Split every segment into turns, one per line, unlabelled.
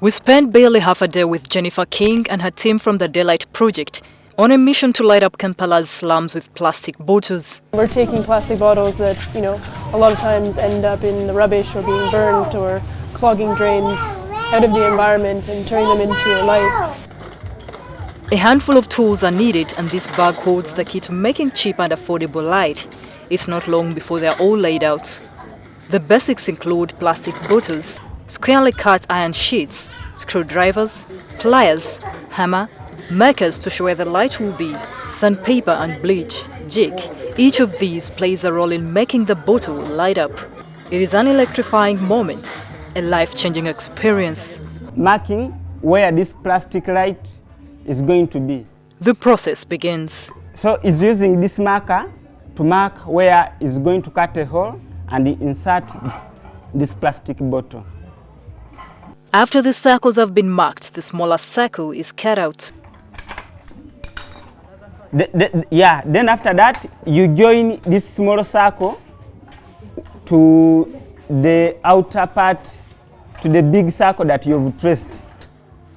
We spent barely half a day with Jennifer King and her team from the Daylight Project on a mission to light up Kampala's slums with plastic bottles.
We're taking plastic bottles that, a lot of times end up in the rubbish or being burnt or clogging drains out of the environment and turning them into a light.
A handful of tools are needed, and this bag holds the key to making cheap and affordable light. It's not long before they're all laid out. The basics include plastic bottles, squarely cut iron sheets, screwdrivers, pliers, hammer, markers to show where the light will be, sandpaper and bleach, jig. Each of these plays a role in making the bottle light up. It is an electrifying moment, a life-changing experience.
Marking where this plastic light is going to be.
The process begins.
So it's using this marker to mark where it's going to cut a hole and insert this plastic bottle.
After the circles have been marked, the smaller circle is cut out.
Then after that, you join this small circle to the outer part, to the big circle that you've traced.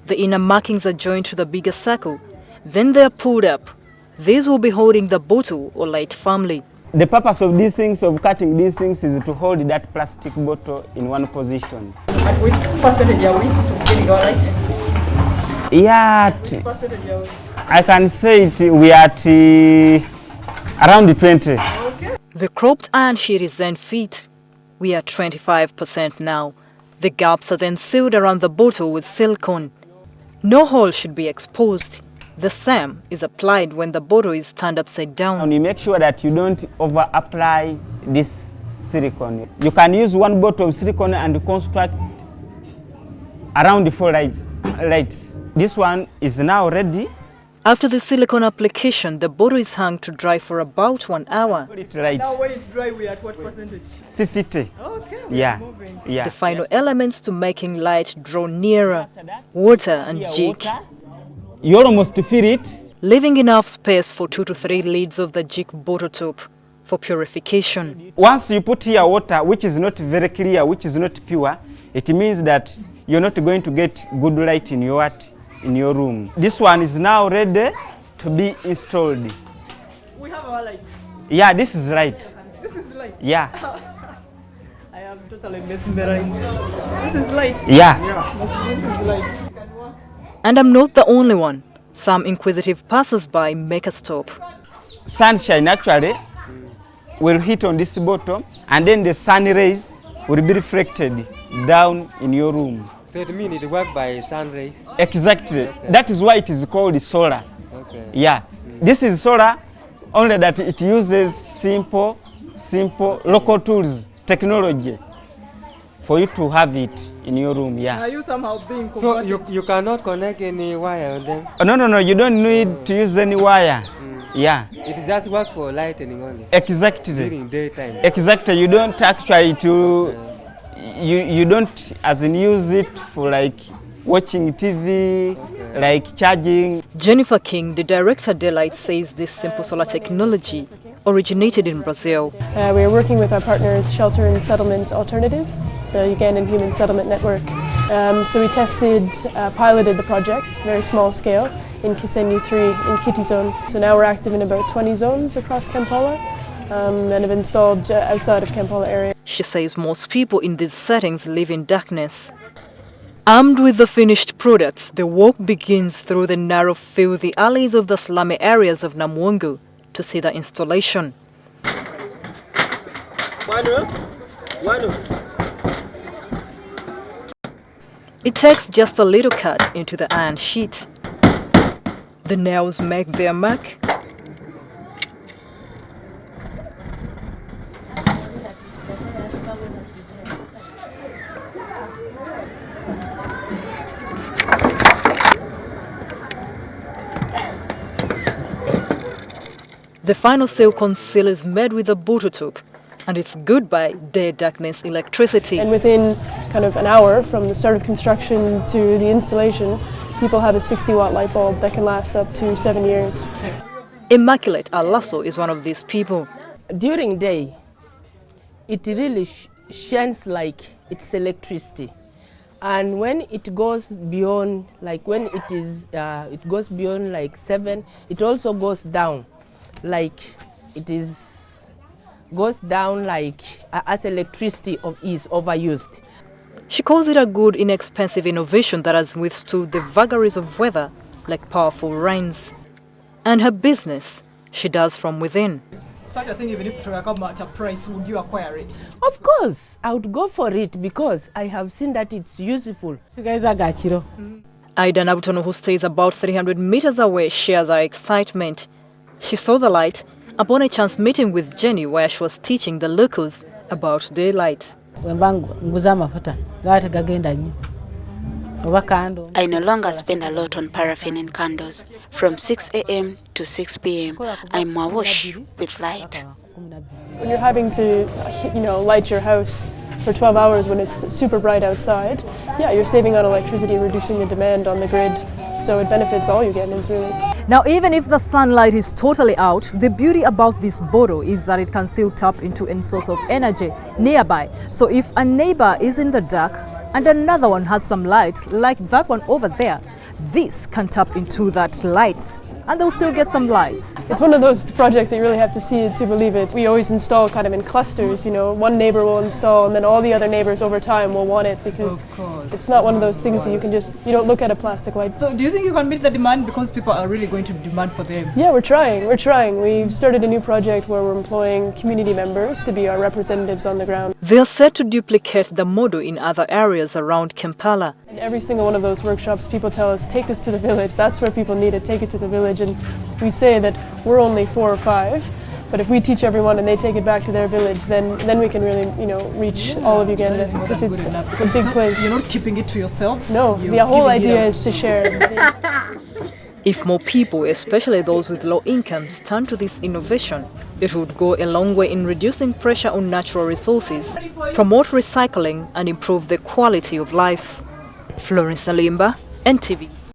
The inner markings are joined to the bigger circle. Then they are pulled up. These will be holding the bottle or light firmly.
The purpose of these things, of cutting these things, is to hold that plastic bottle in one position.
At which percentage are we getting our light?
Yeah,
Percentage are we?
I can say we are at around 20.
Okay. The cropped iron sheet is then fit. We are 25% now. The gaps are then sealed around the bottle with silicone. No hole should be exposed. The same is applied when the bottle is turned upside down.
And you make sure that you don't over-apply this silicone. You can use one bottle of silicone and construct around the 4 lights. This one is now ready.
After the silicone application, the bottle is hung to dry for about 1 hour.
Now when it's dry, we're at what percentage?
50.
Okay,
Yeah.
moving.
Yeah.
The final elements to making light draw nearer: water and jig.
You almost fill it.
Leaving enough space for 2 to 3 lids of the jig bottle top for purification.
Once you put here water, which is not very clear, which is not pure, it means that you're not going to get good light in your room. This one is now ready to be installed.
We have our light.
Yeah, this is light.
This is light.
Yeah.
I am totally mesmerized. This is light.
Yeah.
This is light.
And I'm not the only one. Some inquisitive passers-by make a stop.
Sunshine actually will hit on this bottom, and then the sun rays will be reflected down in your room.
So it means it works by sun rays?
Exactly. Okay. That is why it is called solar.
Okay.
Yeah. This is solar, only that it uses simple local tools, technology, for you to have it in your room. Yeah.
Are you somehow being
So you cannot connect any wire on them?
No. You don't need to use any wire. Yeah.
It just works for lighting only?
Exactly.
During daytime?
Exactly. You don't actually you don't as in use it for like watching TV, like charging.
Jennifer King, the director at Daylight, says this simple solar technology originated in Brazil.
We are working with our partners Shelter and Settlement Alternatives, the Ugandan Human Settlement Network. So we piloted the project, very small scale, in Kisenyi 3 in Kiti Zone. So now we're active in about 20 zones across Kampala and have installed outside of Kampala area.
She says most people in these settings live in darkness. Armed with the finished products, the walk begins through the narrow, filthy alleys of the slummy areas of Namwongo to see the installation. It takes just a little cut into the iron sheet. The nails make their mark. The final silicone seal is made with a bottle top, and it's goodbye day darkness electricity.
And within kind of an hour from the start of construction to the installation, people have a 60-watt light bulb that can last up to 7 years.
Immaculate Alasso is one of these people.
During day, it really shines like it's electricity. And when it goes beyond, like when it is, it goes beyond like 7, it also goes down, like it is, goes down like as electricity is overused.
She calls it a good, inexpensive innovation that has withstood the vagaries of weather, like powerful rains. And her business, she does from within.
Such a thing, even if it were come at a price, would you acquire it?
Of course, I would go for it because I have seen that it's useful.
Aida Nabutono, who stays about 300 meters away, shares her excitement. She saw the light upon a chance meeting with Jenny, where she was teaching the locals about daylight.
I no longer spend a lot on paraffin and candles. From 6 a.m. to 6 p.m. I'm awash with light.
When you're having to, light your house for 12 hours when it's super bright outside, yeah, you're saving on electricity, reducing the demand on the grid. So it benefits all Ugandans, really.
Now, even if the sunlight is totally out, the beauty about this bottle is that it can still tap into any source of energy nearby. So if a neighbor is in the dark and another one has some light, like that one over there, this can tap into that light and they'll still get some lights.
It's one of those projects that you really have to see it to believe it. We always install kind of in clusters, one neighbor will install and then all the other neighbors over time will want it because it's not one of those things that you can just, you don't look at a plastic light.
So do you think you can meet the demand because people are really going to demand for them?
Yeah, we're trying. We've started a new project where we're employing community members to be our representatives on the ground.
They are set to duplicate the model in other areas around Kampala.
In every single one of those workshops, people tell us, take us to the village. That's where people need it, take it to the village. And we say that we're only 4 or 5, but if we teach everyone and they take it back to their village, then we can really, reach all of Uganda because it's a big place.
You're not keeping it to yourselves?
No, the whole idea is to share.
If more people, especially those with low incomes, turn to this innovation, it would go a long way in reducing pressure on natural resources, promote recycling and improve the quality of life. Florence Naluyimba, NTV.